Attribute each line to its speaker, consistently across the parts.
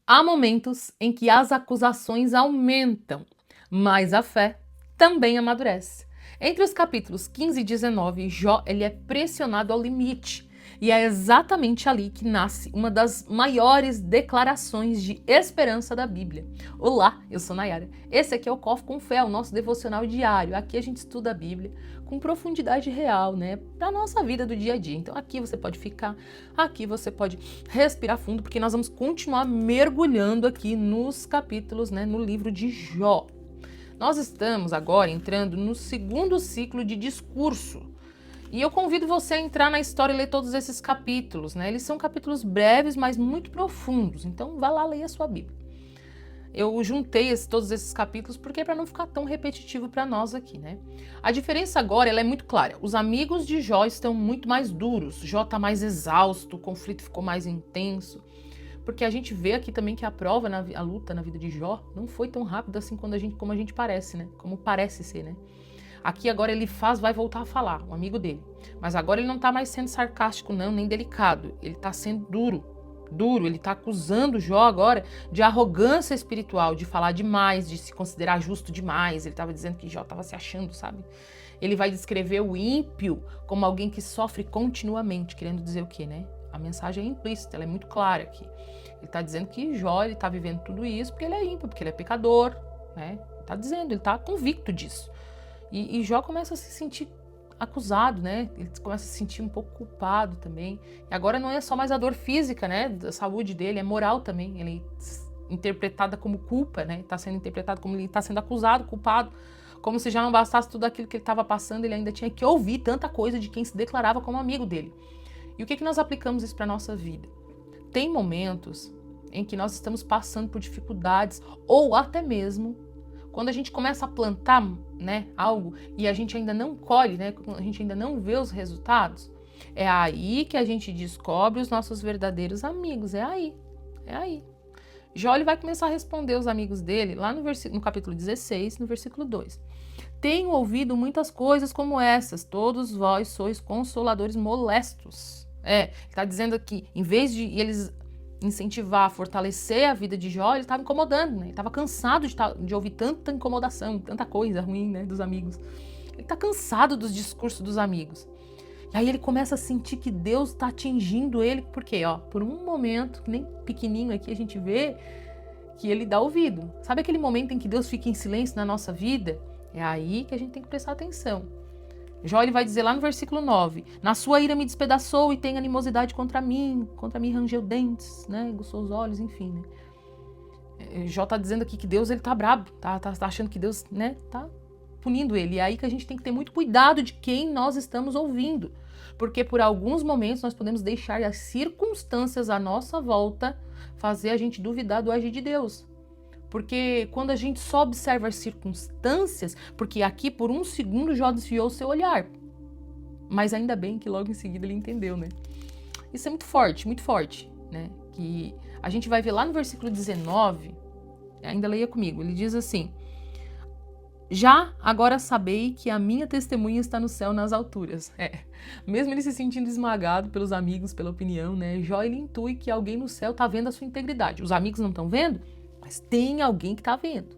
Speaker 1: Há momentos em que as acusações aumentam, mas a fé também amadurece. Entre os capítulos 15 e 19, Jó ele é pressionado ao limite. E é exatamente ali que nasce uma das maiores declarações de esperança da Bíblia. Olá, eu sou Nayara. Esse aqui é o Coffee com Fé, o nosso devocional diário. Aqui a gente estuda a Bíblia com profundidade real, né? Para a nossa vida do dia a dia. Então aqui você pode ficar, aqui você pode respirar fundo, porque nós vamos continuar mergulhando aqui nos capítulos, né? No livro de Jó. Nós estamos agora entrando no segundo ciclo de discurso. E eu convido você a entrar na história e ler todos esses capítulos, né? Eles são capítulos breves, mas muito profundos. Então, vá lá ler a sua Bíblia. Eu juntei todos esses capítulos porque é para não ficar tão repetitivo para nós aqui, né? A diferença agora ela é muito clara. Os amigos de Jó estão muito mais duros. Jó está mais exausto, o conflito ficou mais intenso. Porque a gente vê aqui também que a prova, a luta na vida de Jó não foi tão rápida assim como a gente parece, né? Como parece ser, né? Aqui agora ele vai voltar a falar, um amigo dele. Mas agora ele não tá mais sendo sarcástico não, nem delicado. Ele tá sendo duro, ele tá acusando Jó agora de arrogância espiritual, de falar demais, de se considerar justo demais. Ele tava dizendo que Jó tava se achando, sabe? Ele vai descrever o ímpio como alguém que sofre continuamente, querendo dizer o quê, né? A mensagem é implícita, ela é muito clara aqui. Ele tá dizendo que Jó, ele tá vivendo tudo isso porque ele é ímpio, porque ele é pecador, né? Ele tá dizendo, ele tá convicto disso. E Jó começa a se sentir acusado, né? Ele começa a se sentir um pouco culpado também. E agora não é só mais a dor física, né? Da saúde dele, é moral também. Ele é interpretada como culpa, né? Está sendo interpretado como ele está sendo acusado, culpado. Como se já não bastasse tudo aquilo que ele estava passando, ele ainda tinha que ouvir tanta coisa de quem se declarava como amigo dele. E o que nós aplicamos isso para a nossa vida? Tem momentos em que nós estamos passando por dificuldades ou até mesmo quando a gente começa a plantar, né, algo e a gente ainda não colhe, né, a gente ainda não vê os resultados, é aí que a gente descobre os nossos verdadeiros amigos, é aí. Jó ele vai começar a responder os amigos dele lá no capítulo 16, no versículo 2. Tenho ouvido muitas coisas como essas, todos vós sois consoladores molestos. Ele está dizendo aqui, em vez de eles incentivar, fortalecer a vida de Jó, ele estava incomodando, né? Ele estava cansado de ouvir tanta incomodação, tanta coisa ruim, né, dos amigos. Ele está cansado dos discursos dos amigos. E aí ele começa a sentir que Deus está atingindo ele, porque, por um momento, nem pequenininho aqui, a gente vê que ele dá ouvido. Sabe aquele momento em que Deus fica em silêncio na nossa vida? É aí que a gente tem que prestar atenção. Jó ele vai dizer lá no versículo 9, na sua ira me despedaçou e tem animosidade contra mim rangeu dentes, né, aguçou os olhos, enfim, né. Jó tá dizendo aqui que Deus ele tá brabo, tá achando que Deus, né, tá punindo ele. E é aí que a gente tem que ter muito cuidado de quem nós estamos ouvindo, porque por alguns momentos nós podemos deixar as circunstâncias à nossa volta fazer a gente duvidar do agir de Deus. Porque quando a gente só observa as circunstâncias, porque aqui por um segundo Jó desviou o seu olhar, mas ainda bem que logo em seguida ele entendeu, né? Isso é muito forte, né? Que a gente vai ver lá no versículo 19, ainda leia comigo, ele diz assim, já agora sabei que a minha testemunha está no céu nas alturas. Mesmo ele se sentindo esmagado pelos amigos, pela opinião, né? Jó ele intui que alguém no céu está vendo a sua integridade. Os amigos não estão vendo? Mas tem alguém que está vendo.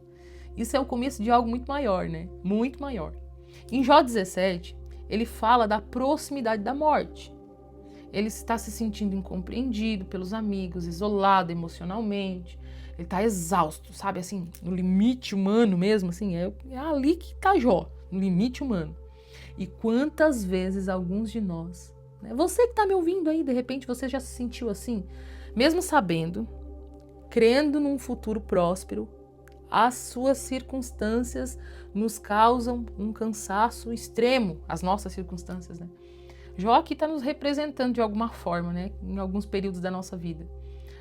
Speaker 1: Isso é o começo de algo muito maior, né? Muito maior. Em Jó 17, ele fala da proximidade da morte. Ele está se sentindo incompreendido pelos amigos, isolado emocionalmente. Ele está exausto, sabe? Assim, no limite humano mesmo, assim. É ali que está Jó, no limite humano. E quantas vezes alguns de nós, né? Você que está me ouvindo aí, de repente você já se sentiu assim? Mesmo sabendo, crendo num futuro próspero, as suas circunstâncias nos causam um cansaço extremo, as nossas circunstâncias, né? Jó aqui está nos representando de alguma forma, né? Em alguns períodos da nossa vida.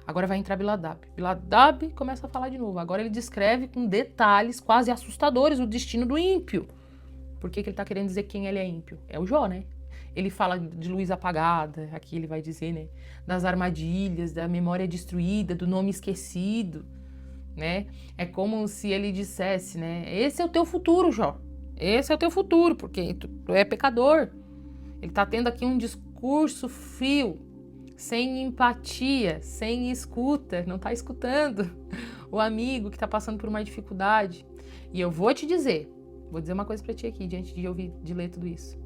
Speaker 1: Agora vai entrar Biladab. Biladab começa a falar de novo. Agora ele descreve com detalhes quase assustadores o destino do ímpio. Por que ele está querendo dizer quem ele é ímpio? É o Jó, né? Ele fala de luz apagada, aqui ele vai dizer, né? Das armadilhas, da memória destruída, do nome esquecido, né? É como se ele dissesse, né? Esse é o teu futuro, Jó. Esse é o teu futuro, porque tu é pecador. Ele está tendo aqui um discurso frio, sem empatia, sem escuta, não está escutando o amigo que está passando por uma dificuldade. E eu vou te dizer, vou dizer uma coisa para ti aqui, diante de ler tudo isso.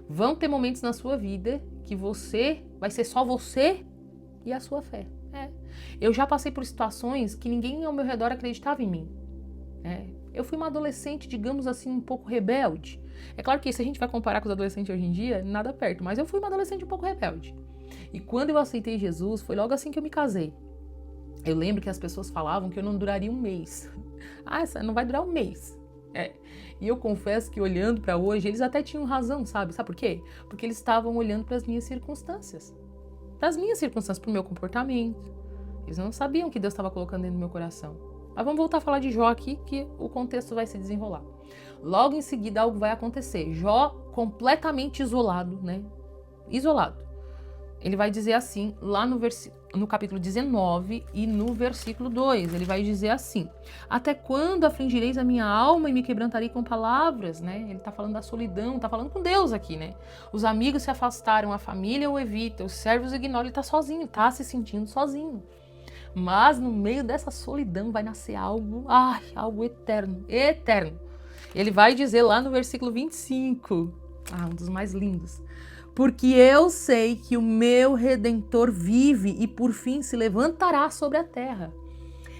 Speaker 1: Vão ter momentos na sua vida que vai ser só você e a sua fé. Eu já passei por situações que ninguém ao meu redor acreditava em mim. Eu fui uma adolescente, digamos assim, um pouco rebelde. É claro que se a gente vai comparar com os adolescentes hoje em dia, nada perto, mas eu fui uma adolescente um pouco rebelde. E quando eu aceitei Jesus, foi logo assim que eu me casei. Eu lembro que as pessoas falavam que eu não duraria um mês. Essa não vai durar um mês. E eu confesso que olhando para hoje, eles até tinham razão, sabe? Sabe por quê? Porque eles estavam olhando para as minhas circunstâncias. Para as minhas circunstâncias, para o meu comportamento. Eles não sabiam o que Deus estava colocando dentro do meu coração. Mas vamos voltar a falar de Jó aqui, que o contexto vai se desenrolar. Logo em seguida, algo vai acontecer. Jó, completamente isolado, né? Isolado. Ele vai dizer assim, lá no capítulo 19 e no versículo 2, ele vai dizer assim: até quando afligireis a minha alma e me quebrantarei com palavras, né? Ele tá falando da solidão, tá falando com Deus aqui, né? Os amigos se afastaram, a família o evita, os servos ignoram, ele tá sozinho, tá se sentindo sozinho. Mas no meio dessa solidão vai nascer algo eterno, eterno. Ele vai dizer lá no versículo 25, um dos mais lindos: porque eu sei que o meu Redentor vive e por fim se levantará sobre a terra.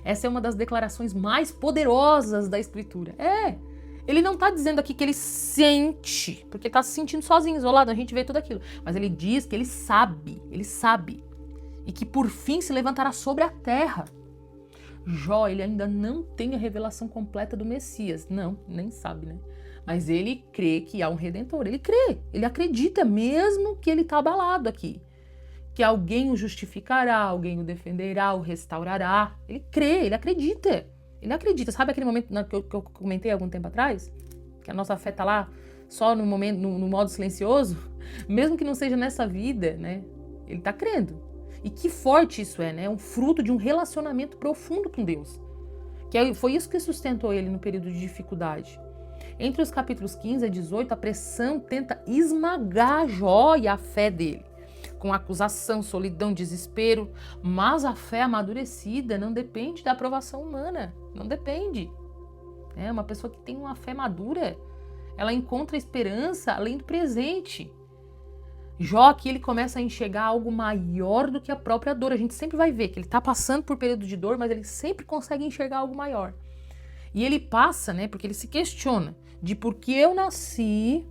Speaker 1: Essa é uma das declarações mais poderosas da Escritura. Ele não está dizendo aqui que ele sente, porque ele está se sentindo sozinho, isolado, a gente vê tudo aquilo. Mas ele diz que ele sabe. E que por fim se levantará sobre a terra. Jó, ele ainda não tem a revelação completa do Messias. Não, nem sabe, né? Mas ele crê que há um Redentor. Ele crê, ele acredita mesmo que ele está abalado aqui. Que alguém o justificará, alguém o defenderá, o restaurará. Ele crê, ele acredita. Ele acredita. Sabe aquele momento que eu comentei algum tempo atrás? Que a nossa fé está lá só no momento, no modo silencioso? Mesmo que não seja nessa vida, né? Ele está crendo. E que forte isso é, né? É um fruto de um relacionamento profundo com Deus. Foi isso que sustentou ele no período de dificuldade. Entre os capítulos 15 a 18, a pressão tenta esmagar Jó e a fé dele, com acusação, solidão, desespero. Mas a fé amadurecida não depende da aprovação humana. Não depende. Uma pessoa que tem uma fé madura, ela encontra esperança além do presente. Jó aqui, ele começa a enxergar algo maior do que a própria dor. A gente sempre vai ver que ele está passando por período de dor, mas ele sempre consegue enxergar algo maior. E ele passa, né, porque ele se questiona de por que eu nasci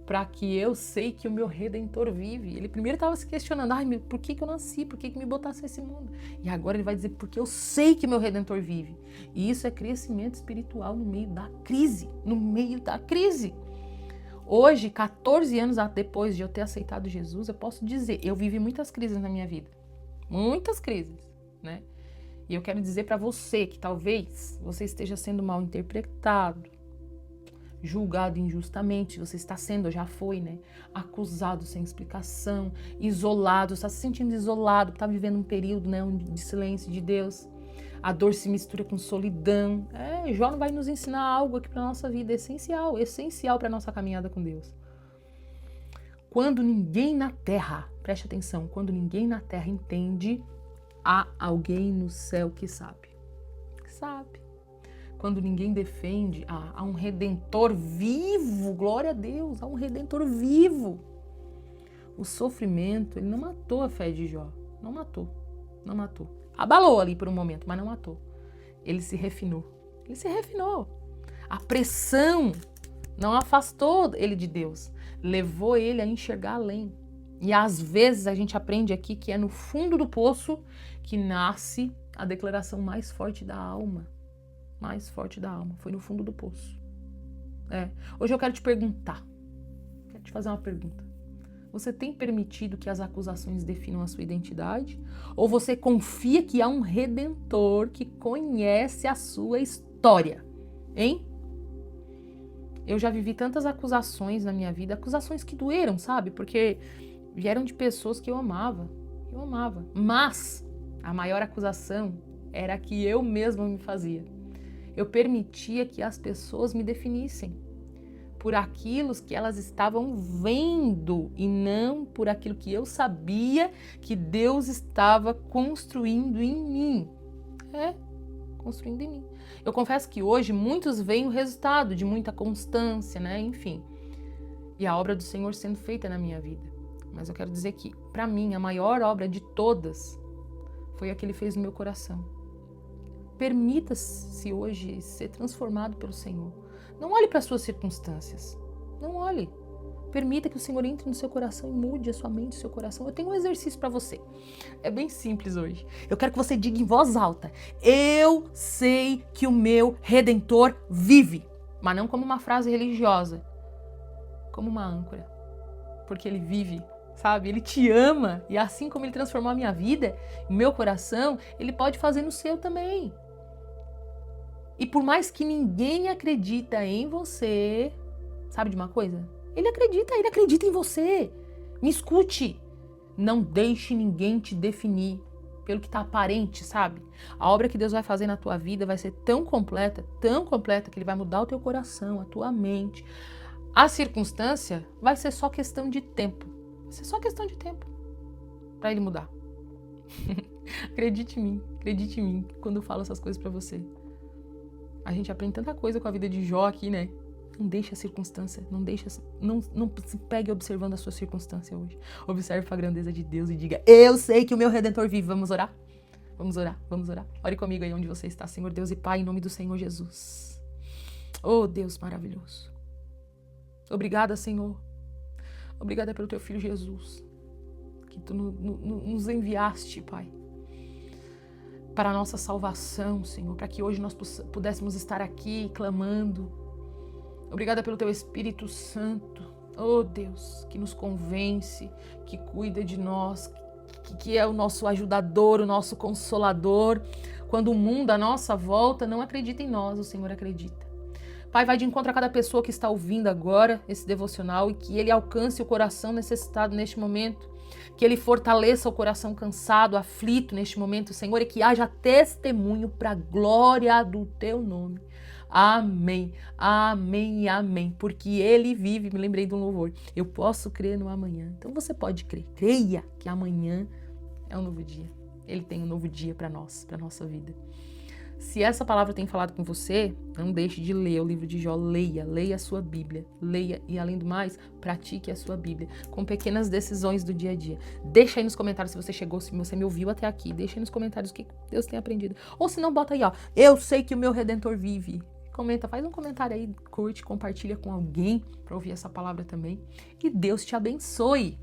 Speaker 1: para que eu sei que o meu Redentor vive. Ele primeiro estava se questionando, por que eu nasci? Por que me botasse nesse mundo? E agora ele vai dizer, porque eu sei que o meu Redentor vive. E isso é crescimento espiritual no meio da crise. Hoje, 14 anos depois de eu ter aceitado Jesus, eu posso dizer, eu vivi muitas crises na minha vida. Muitas crises, né? E eu quero dizer para você que talvez você esteja sendo mal interpretado, julgado injustamente, você está sendo, já foi, né? Acusado sem explicação, isolado, está se sentindo isolado, está vivendo um período, né, de silêncio de Deus. A dor se mistura com solidão. Jó vai nos ensinar algo aqui para a nossa vida, essencial para a nossa caminhada com Deus. Quando ninguém na terra, preste atenção, quando ninguém na terra entende, há alguém no céu que sabe. Quando ninguém defende, há um Redentor vivo, glória a Deus, há um Redentor vivo. O sofrimento, ele não matou a fé de Jó, não matou. Abalou ali por um momento, mas não matou. Ele se refinou. A pressão não afastou ele de Deus, levou ele a enxergar além. E às vezes a gente aprende aqui que é no fundo do poço que nasce a declaração mais forte da alma. Foi no fundo do poço. Hoje eu quero te perguntar, quero te fazer uma pergunta. Você tem permitido que as acusações definam a sua identidade? Ou você confia que há um Redentor que conhece a sua história? Hein? Eu já vivi tantas acusações na minha vida, acusações que doeram, sabe? Porque vieram de pessoas que eu amava. Mas a maior acusação era a que eu mesma me fazia. Eu permitia que as pessoas me definissem. por aquilo que elas estavam vendo e não por aquilo que eu sabia que Deus estava construindo em mim. Construindo em mim. Eu confesso que hoje muitos veem o resultado de muita constância, né? Enfim. E a obra do Senhor sendo feita na minha vida. Mas eu quero dizer que, para mim, a maior obra de todas foi a que Ele fez no meu coração. Permita-se hoje ser transformado pelo Senhor. Não olhe para as suas circunstâncias. Não olhe. Permita que o Senhor entre no seu coração e mude a sua mente, o seu coração. Eu tenho um exercício para você. É bem simples hoje. Eu quero que você diga em voz alta: eu sei que o meu Redentor vive. Mas não como uma frase religiosa. Como uma âncora. Porque Ele vive, sabe? Ele te ama. E assim como Ele transformou a minha vida, o meu coração, Ele pode fazer no seu também. E por mais que ninguém acredita em você, sabe de uma coisa? Ele acredita em você. Me escute. Não deixe ninguém te definir pelo que está aparente, sabe? A obra que Deus vai fazer na tua vida vai ser tão completa, que Ele vai mudar o teu coração, a tua mente. A circunstância vai ser só questão de tempo. Vai ser só questão de tempo para Ele mudar. Acredite em mim quando eu falo essas coisas para você. A gente aprende tanta coisa com a vida de Jó aqui, né? Não deixe a circunstância, não se pegue observando a sua circunstância hoje. Observe a grandeza de Deus e diga: eu sei que o meu Redentor vive. Vamos orar? Vamos orar. Ore comigo aí onde você está, Senhor Deus e Pai, em nome do Senhor Jesus. Oh, Deus maravilhoso. Obrigada, Senhor. Obrigada pelo Teu Filho Jesus, que Tu nos enviaste, Pai, para a nossa salvação, Senhor, para que hoje nós pudéssemos estar aqui clamando. Obrigada pelo Teu Espírito Santo, oh Deus, que nos convence, que cuida de nós, que é o nosso ajudador, o nosso consolador. Quando o mundo à nossa volta não acredita em nós, o Senhor acredita. Pai, vai de encontro a cada pessoa que está ouvindo agora esse devocional e que Ele alcance o coração necessitado neste momento, que Ele fortaleça o coração cansado, aflito neste momento, Senhor, e que haja testemunho para a glória do Teu nome. Amém, amém e amém, porque Ele vive. Me lembrei de um louvor: eu posso crer no amanhã. Então você pode crer, creia que amanhã é um novo dia. Ele tem um novo dia para nós, para nossa vida. Se essa palavra tem falado com você, não deixe de ler o livro de Jó. Leia a sua Bíblia. Leia e, além do mais, pratique a sua Bíblia com pequenas decisões do dia a dia. Deixa aí nos comentários se você chegou, se você me ouviu até aqui. Deixa aí nos comentários o que Deus tem aprendido. Ou se não, bota aí, ó: eu sei que o meu Redentor vive. Comenta, faz um comentário aí, curte, compartilha com alguém para ouvir essa palavra também. E Deus te abençoe.